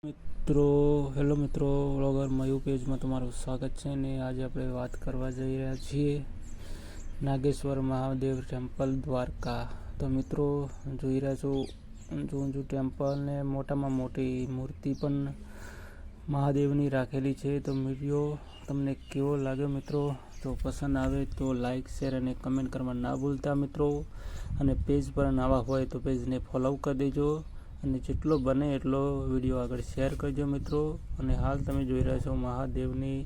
મિત્રો હેલો મિત્રો, વ્લોગર મયુ પેજમાં તમારું સ્વાગત છે ને આજે આપણે વાત કરવા જઈ રહ્યા છીએ નાગેશ્વર મહાદેવ ટેમ્પલ દ્વારકા. તો મિત્રો જોઈ રહ્યા છો ઊંચું ટેમ્પલ ને મોટામાં મોટી મૂર્તિ પણ મહાદેવની રાખેલી છે. તો વિડીયો તમને કેવો લાગ્યો મિત્રો? તો પસંદ આવે તો લાઈક શેર અને કમેન્ટ કરવા ના ભૂલતા મિત્રો. અને પેજ પર નવા હોય તો પેજને ફોલો કરી દેજો અને જેટલો બને એટલો વિડીયો આગળ શેર કરજો મિત્રો. અને હાલ તમે જોઈ રહ્યા છો મહાદેવની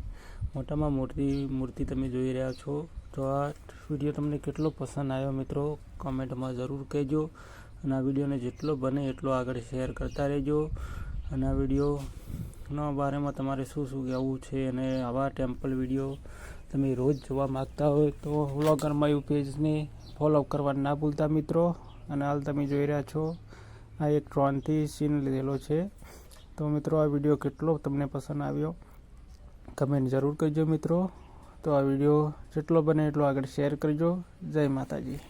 મોટામાં મોટી મૂર્તિ તમે જોઈ રહ્યા છો. તો આ વિડીયો તમને કેટલો પસંદ આવ્યો મિત્રો કમેન્ટમાં જરૂર કહેજો. અને આ વિડીયોને જેટલો બને એટલો આગળ શેર કરતા રહેજો. અને આ વિડીયોના બારેમાં તમારે શું કહેવું છે અને આવા ટેમ્પલ વિડીયો તમે રોજ જોવા માગતા હોય તો વ્લોગર મયુ પેજને ફોલો કરવા ના ભૂલતા મિત્રો. અને હાલ તમે જોઈ રહ્યા છો આ એક ડ્રોનથી સીન લીધેલો છે. તો મિત્રો આ વિડીયો કેટલો તમને પસંદ આવ્યો કમેન્ટ જરૂર કરજો મિત્રો. તો આ વિડીયો જેટલો બને એટલો આગળ શેર કરજો. જય માતાજી.